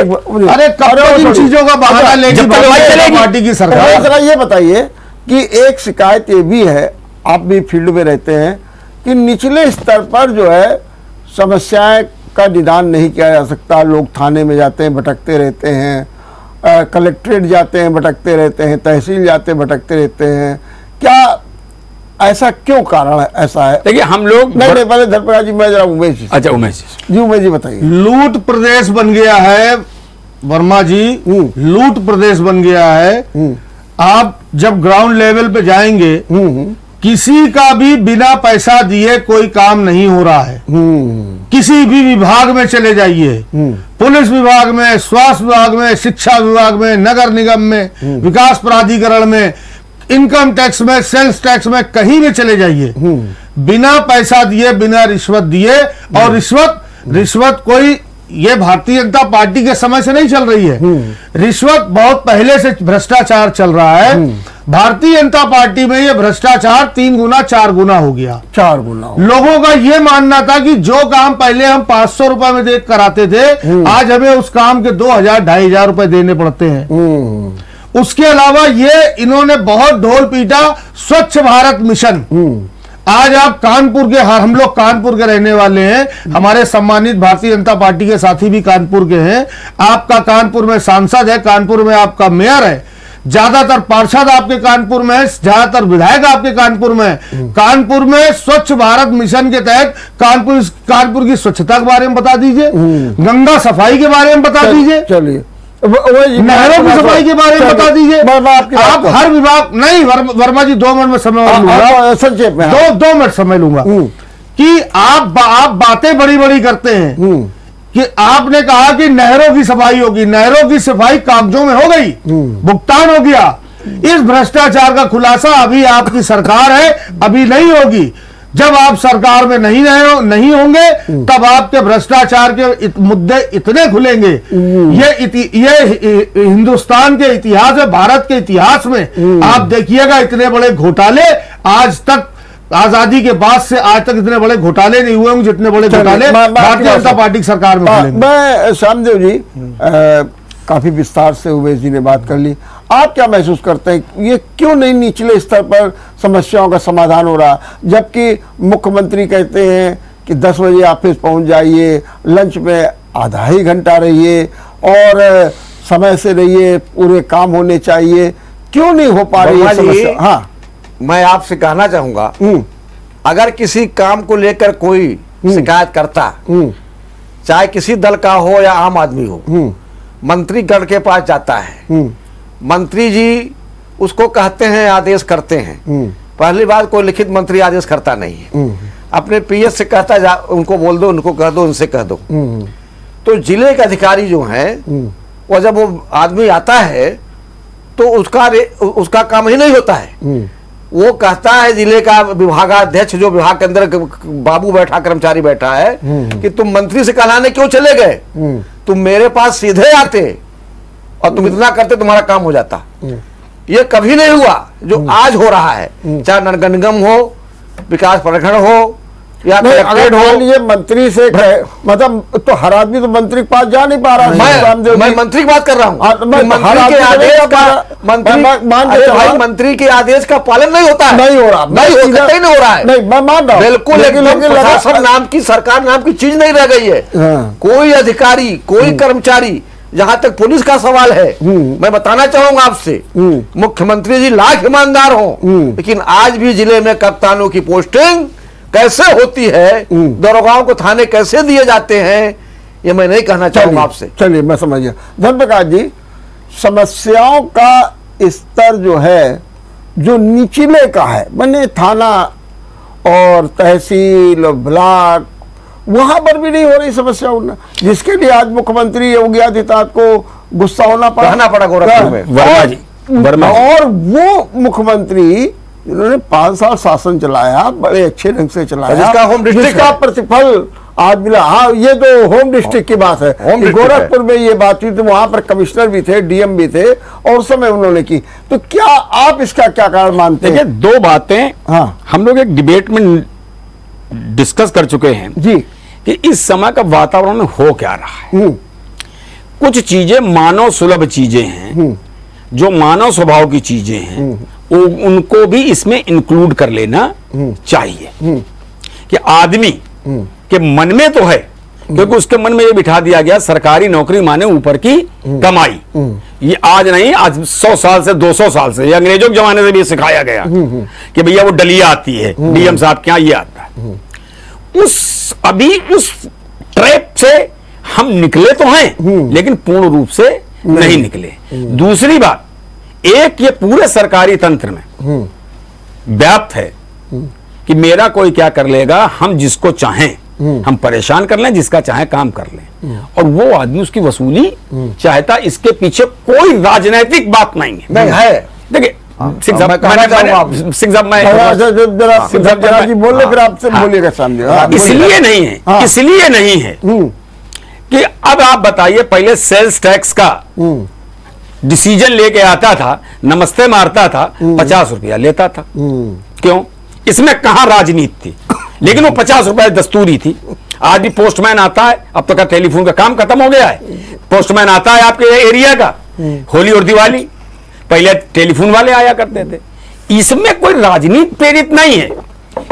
S2: अरे कब इन चीजों का बहाना लेके पार्टी की सरकार।
S1: ये बताइए कि एक शिकायत ये भी है, आप भी फील्ड में रहते हैं, कि निचले स्तर पर जो है समस्याएं का निदान नहीं किया जा सकता। लोग थाने में जाते हैं, भटकते रहते हैं, कलेक्ट्रेट जाते हैं, भटकते रहते हैं, तहसील जाते हैं, भटकते रहते हैं। क्या ऐसा क्यों कारण है? ऐसा है,
S4: देखिए हम लोग
S1: नहीं पहले धर्मराज जी, मैं जरा उमेश जी।
S4: अच्छा उमेश
S1: जी बताइए।
S2: लूट प्रदेश बन गया है वर्मा जी, लूट प्रदेश बन गया है। आप जब ग्राउंड लेवल पे जाएंगे, किसी का भी बिना पैसा दिए कोई काम नहीं हो रहा है। किसी भी विभाग में चले जाइए, पुलिस विभाग में, स्वास्थ्य विभाग में, शिक्षा विभाग में, नगर निगम में, विकास प्राधिकरण में, इनकम टैक्स में, सेल्स टैक्स में, कहीं भी चले जाइए, बिना पैसा दिए, बिना रिश्वत दिए। और रिश्वत कोई ये भारतीय जनता पार्टी के समय से नहीं चल रही है। रिश्वत बहुत पहले से भ्रष्टाचार चल रहा है। भारतीय जनता पार्टी में ये भ्रष्टाचार 3 गुना 4 गुना हो गया।
S1: 4 गुना।
S2: लोगों का ये मानना था कि जो काम पहले हम 500 रुपए में देख कराते थे, आज हमें उस काम के 2,000 2,500 रुपए देने पड़ते हैं। उसके अलावा ये इन्होंने बहुत ढोल पीटा स्वच्छ भारत मिशन। आज आप कानपुर के, हम लोग कानपुर के रहने वाले हैं, हमारे सम्मानित भारतीय जनता पार्टी के साथी भी कानपुर के हैं। आपका कानपुर में सांसद है, कानपुर में आपका मेयर है, ज्यादातर पार्षद आपके कानपुर में है, ज्यादातर विधायक आपके कानपुर में है। कानपुर में स्वच्छ भारत मिशन के तहत कानपुर की स्वच्छता के बारे में बता दीजिए, गंगा सफाई के बारे में बता दीजिए,
S1: चलिए
S2: नहरों की सफाई के बारे में बता दीजिए। आप हर विभाग नहीं, वर्मा जी 2 मिनट में समय लूंगा,
S1: संक्षेप में
S2: 2 मिनट समय लूंगा कि आप बातें बड़ी बड़ी करते हैं कि आपने कहा कि नहरों की सफाई होगी, नहरों की सफाई कागजों में हो गई, भुगतान हो गया। इस भ्रष्टाचार का खुलासा अभी आपकी सरकार है, अभी नहीं होगी। जब आप सरकार में नहीं होंगे तब आपके भ्रष्टाचार के मुद्दे इतने खुलेंगे। ये हिंदुस्तान के इतिहास में, भारत के इतिहास में आप देखिएगा इतने बड़े घोटाले आज तक, आजादी के बाद से आज तक इतने बड़े घोटाले नहीं हुए होंगे जितने बड़े घोटाले भारतीय जनता पार्टी की सरकार में खुलेंगे।
S1: मैं श्यामदेव जी, काफी विस्तार से उमेश जी ने बात कर ली। आप क्या महसूस करते हैं, ये क्यों नहीं निचले स्तर पर समस्याओं का समाधान हो रहा, जबकि मुख्यमंत्री कहते हैं कि 10 बजे ऑफिस पहुंच जाइए, लंच में आधा ही घंटा रहिए और समय से रहिए, पूरे काम होने चाहिए, क्यों नहीं हो पा रही है समस्या? हाँ,
S3: मैं आपसे कहना चाहूंगा, अगर किसी काम को लेकर कोई शिकायत करता, चाहे किसी दल का हो या आम आदमी हो, मंत्री गण के पास जाता है, मंत्री जी उसको कहते हैं, आदेश करते हैं। पहली बात, कोई लिखित मंत्री आदेश करता नहीं है, अपने पीएस से कहता जा, उनको बोल दो, उनको कह दो, उनसे कह दो। तो जिले के अधिकारी जो हैं, वो जब वो आदमी आता है तो उसका काम ही नहीं होता है। वो कहता है जिले का विभागाध्यक्ष, जो विभाग के अंदर बाबू बैठा, कर्मचारी बैठा है, कि तुम मंत्री से कहलाने क्यों चले गए, तुम मेरे पास सीधे आते और तुम इतना करते, तुम्हारा काम हो जाता। ये कभी नहीं हुआ जो आज हो रहा है, चाहे नगरनिगम हो, विकास प्राधिकरण हो या
S1: अगर हो। ये मंत्री से मतलब तो हर आदमी तो मंत्री के पास जा नहीं पा रहा।
S3: मैं मंत्री की बात कर रहा हूँ, मंत्री के आदेश का पालन नहीं होता है,
S1: नहीं हो रहा,
S3: नहीं हो रहा है,
S1: नहीं मैं मान रहा हूँ
S3: बिल्कुल। लेकिन प्रशासन नाम की, सरकार नाम की चीज नहीं रह गई है। कोई अधिकारी, कोई कर्मचारी, जहां तक पुलिस का सवाल है, मैं बताना चाहूंगा आपसे, मुख्यमंत्री जी लाख ईमानदार हो, लेकिन आज भी जिले में कप्तानों की पोस्टिंग कैसे होती है, दरोगाओं को थाने कैसे दिए जाते हैं, ये मैं नहीं कहना चाहूंगा आपसे।
S1: चलिए, मैं समझ गया। धर्मप्रकाश जी, समस्याओं का स्तर जो है, जो निचले का है, मैंने थाना और तहसील और ब्लॉक, वहां पर भी नहीं हो रही समस्या होना, जिसके लिए आज मुख्यमंत्री योगी आदित्यनाथ को गुस्सा होना पड़ा
S3: गोरखपुर में।
S1: और वो मुख्यमंत्री जिन्होंने 5 साल शासन चलाया, बड़े अच्छे ढंग से चलाया,
S3: जिसका होम डिस्ट्रिक्ट
S1: का प्रतिफल आज मिला। हाँ, ये तो होम डिस्ट्रिक्ट की बात है, गोरखपुर में ये बात हुई, तो वहां पर कमिश्नर भी थे, डीएम भी थे, और उस समय उन्होंने की। तो क्या आप इसका क्या कारण मानते हैं?
S4: देखिए, 2 बातें हम लोग एक डिबेट में डिस्कस कर चुके हैं
S1: जी,
S4: कि इस समय का वातावरण में हो क्या रहा है। कुछ चीजें मानव सुलभ चीजें हैं, जो मानव स्वभाव की चीजें हैं, उनको भी इसमें इंक्लूड कर लेना चाहिए। कि आदमी के मन में तो है, क्योंकि उसके मन में ये बिठा दिया गया सरकारी नौकरी माने ऊपर की कमाई। ये आज नहीं, आज 100 साल से 200 साल से, अंग्रेजों के जमाने से भी सिखाया गया कि भैया वो डलिया आती है, डीएम साहब क्या ये आता है। अभी उस ट्रैप से हम निकले तो हैं, लेकिन पूर्ण रूप से नहीं निकले। दूसरी बात, एक ये पूरे सरकारी तंत्र में व्याप्त है कि मेरा कोई क्या कर लेगा, हम जिसको चाहें हम परेशान कर लें, जिसका चाहे काम कर लें, और वो आदमी उसकी वसूली चाहता। इसके पीछे कोई राजनीतिक बात नहीं है। देखिए सिंह साहब
S1: जी बोल रहे, फिर आपसे बोलिएगा सामने।
S4: इसलिए नहीं है, इसलिए नहीं है कि अब आप बताइए, पहले सेल्स टैक्स का डिसीजन लेके आता था, नमस्ते मारता था, 50 रुपया लेता था। क्यों? इसमें कहां राजनीति थी? लेकिन वो 50 रुपए दस्तूरी थी। आज भी पोस्टमैन आता है, अब तो का टेलीफोन का काम खत्म हो गया है, पोस्टमैन आता है आपके एरिया का, होली और दिवाली पहले टेलीफोन वाले आया करते थे। इसमें कोई राजनीति प्रेरित नहीं है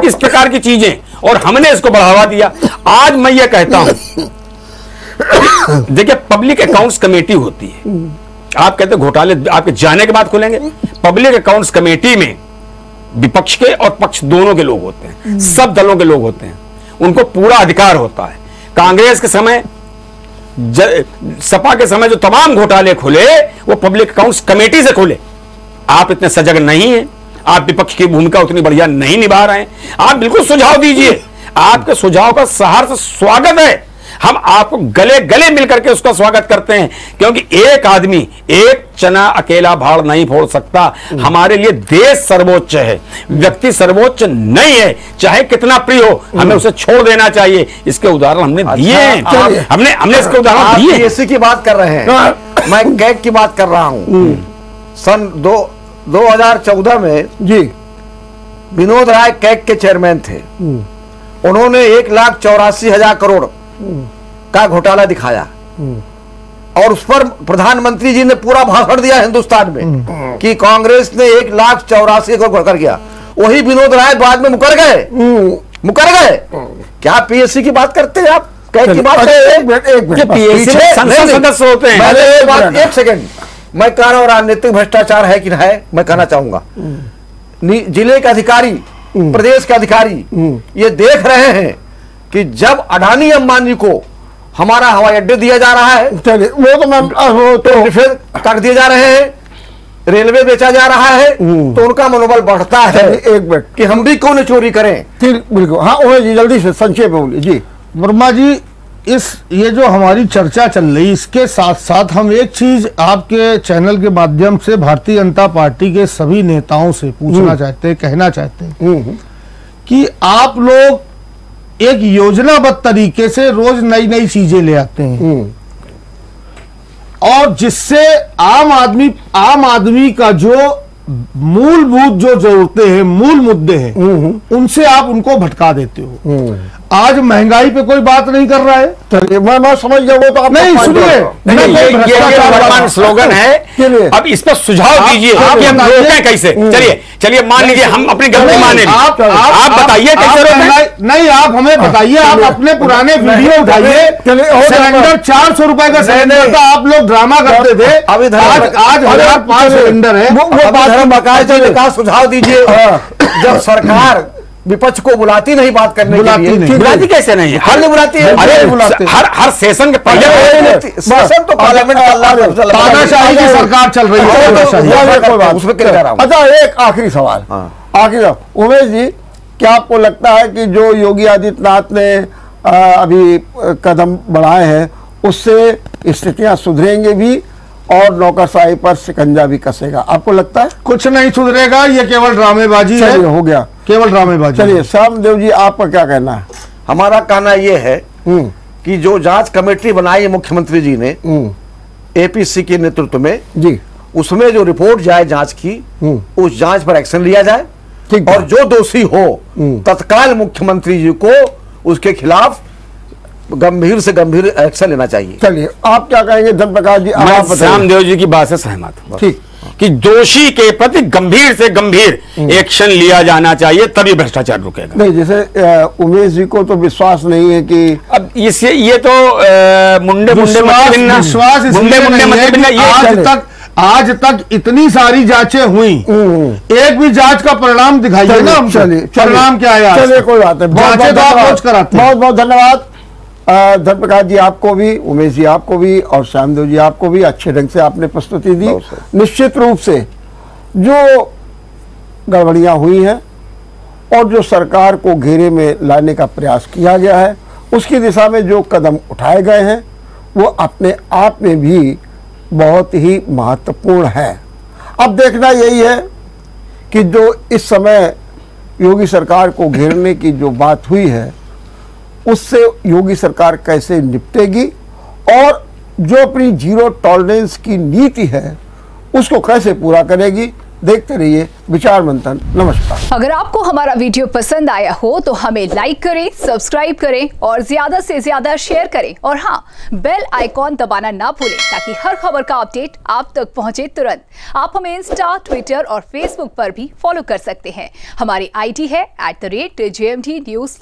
S4: इस प्रकार की चीजें, और हमने इसको बढ़ावा दिया। आज मैं ये कहता हूं, देखिए पब्लिक अकाउंट्स कमेटी होती है, आप कहते घोटाले आपके जाने के बाद खुलेंगे। पब्लिक अकाउंट्स कमेटी में विपक्ष के और पक्ष दोनों के लोग होते हैं, सब दलों के लोग होते हैं, उनको पूरा अधिकार होता है। कांग्रेस के समय, सपा के समय जो तमाम घोटाले खुले वो पब्लिक अकाउंट्स कमेटी से खुले। आप इतने सजग नहीं हैं, आप विपक्ष की भूमिका उतनी बढ़िया नहीं निभा रहे हैं। आप बिल्कुल सुझाव दीजिए, आपके सुझाव का सहर्ष स्वागत है। हम आपको गले गले मिलकर के उसका स्वागत करते हैं, क्योंकि एक आदमी एक चना अकेला भाड़ नहीं फोड़ सकता। हमारे लिए देश सर्वोच्च है, व्यक्ति सर्वोच्च नहीं है, चाहे कितना प्रिय हो, हमें उसे छोड़ देना चाहिए। इसके उदाहरण हमने दिए हैं, हमने इसके उदाहरण दिए।
S3: इसी की बात कर रहे हैं, मैं कैग की बात कर रहा हूं। सन 2014 में
S1: जी
S3: विनोद राय कैग के चेयरमैन थे। उन्होंने 1,84,000 करोड़ का घोटाला दिखाया और उस पर प्रधानमंत्री जी ने पूरा भाषण दिया हिंदुस्तान में कि कांग्रेस ने 1,84,000 करोड़ कर गया। वही विनोद राय बाद में मुकर गए। क्या पीएससी की बात करते हैं आप? कैग की बात
S4: सदस्य होते हैं।
S3: एक सेकेंड, मैं कह रहा हूं राजनीतिक भ्रष्टाचार है कि नहीं, मैं कहना चाहूंगा। जिले के अधिकारी, प्रदेश के अधिकारी ये देख रहे हैं कि जब अडानी अंबानी को हमारा हवाई अड्डे दिया जा रहा है,
S1: चलिए वो तो मैं
S3: फिर काट दिए जा रहे हैं, रेलवे बेचा जा रहा है, तो उनका मनोबल बढ़ता है
S1: एक मिनट
S3: कि हम भी क्यों न चोरी करें।
S1: ठीक, बिल्कुल। हाँ उमेश जी जल्दी से संक्षेप में बोलिए जी।
S2: वर्मा जी, ये जो हमारी चर्चा चल रही, इसके साथ साथ हम एक चीज आपके चैनल के माध्यम से भारतीय जनता पार्टी के सभी नेताओं से पूछना चाहते हैं, कहना चाहते हैं कि आप लोग एक योजनाबद्ध तरीके से रोज नई नई चीजें ले आते हैं और जिससे आम आदमी का जो मूलभूत जो जरूरतें हैं, मूल मुद्दे हैं, उनसे आप उनको भटका देते हो। आज महंगाई पे कोई बात नहीं कर रहा है।
S1: चलिए मैं समझ गया, वो तो आप
S2: नहीं सुनिए,
S4: ये स्लोगन है। अब इस पर सुझाव दीजिए, आप रोकें कैसे? चलिए मान लीजिए हम अपनी गलती माने, आप बताइए कैसे रोकें?
S2: नहीं, आप हमें बताइए, आप अपने पुराने वीडियो उठाइए। सिलेंडर 400 रुपए का सिलेंडर था, आप लोग ड्रामा करते थे। आज 1,500 सिलेंडर है।
S3: वो सुझाव दीजिए। जब सरकार विपक्ष को बुलाती नहीं बात करने के लिए,
S4: बुलाती कैसे नहीं?
S3: हर नहीं बुलाती है।
S4: अरे हर सेशन के पहले
S3: सेशन तो पार्लियामेंट
S2: तानाशाही की सरकार चल रही है।
S3: उसमें क्या कह रहा हूं।
S1: अच्छा एक आखिरी सवाल, उमेश जी, क्या आपको लगता है कि जो योगी आदित्यनाथ ने अभी कदम बढ़ाए हैं उससे स्थितियां सुधरेंगे भी और नौकरशाही पर शिकंजा भी कसेगा? आपको लगता है?
S2: कुछ नहीं सुधरेगा, ये केवल ड्रामेबाजी है।
S1: हो गया,
S2: केवल ड्रामेबाजी।
S1: चलिए श्यामदेव जी, आपका क्या कहना है?
S3: हमारा कहना यह है कि जो जांच कमेटी बनाई है मुख्यमंत्री जी ने एपीसी के नेतृत्व में जी, उसमें जो रिपोर्ट जाए जांच की, उस जांच पर एक्शन लिया जाए और जो दोषी हो तत्काल मुख्यमंत्री जी को उसके खिलाफ गंभीर से गंभीर एक्शन लेना चाहिए।
S1: चलिए आप क्या कहेंगे धन प्रकाश जी?
S4: मैं श्यामदेव जी की बात से सहमत हूं।
S1: ठीक, कि
S4: दोषी के प्रति गंभीर से गंभीर एक्शन लिया जाना चाहिए, तभी भ्रष्टाचार रुकेगा।
S1: नहीं, जैसे उमेश जी को तो विश्वास नहीं है कि
S4: अब इससे ये तो मुंडे
S2: आज तक इतनी सारी जांचें हुई, एक भी जांच का परिणाम दिखाइए ना। परिणाम क्या है?
S1: चलिए कोई बात है, बहुत बहुत धन्यवाद धन प्रकाश जी आपको भी, उमेश जी आपको भी और श्यामदेव जी आपको भी। अच्छे ढंग से आपने प्रस्तुति दी। निश्चित रूप से जो गड़बड़ियां हुई हैं और जो सरकार को घेरे में लाने का प्रयास किया गया है, उसकी दिशा में जो कदम उठाए गए हैं वो अपने आप में भी बहुत ही महत्वपूर्ण है। अब देखना यही है कि जो इस समय योगी सरकार को घेरने की जो बात हुई है उससे योगी सरकार कैसे निपटेगी और जो अपनी जीरो टॉलरेंस की नीति है उसको कैसे पूरा करेगी, देखते रहिए विचार मंथन। नमस्कार।
S5: अगर आपको हमारा वीडियो पसंद आया हो तो हमें लाइक करें, सब्सक्राइब करें और ज्यादा से ज्यादा शेयर करें और हाँ, बेल आइकॉन दबाना ना भूलें ताकि हर खबर का अपडेट आप तक पहुंचे तुरंत। आप हमें इंस्टा, ट्विटर और फेसबुक पर भी फॉलो कर सकते हैं। हमारी आईडी है @JMT News।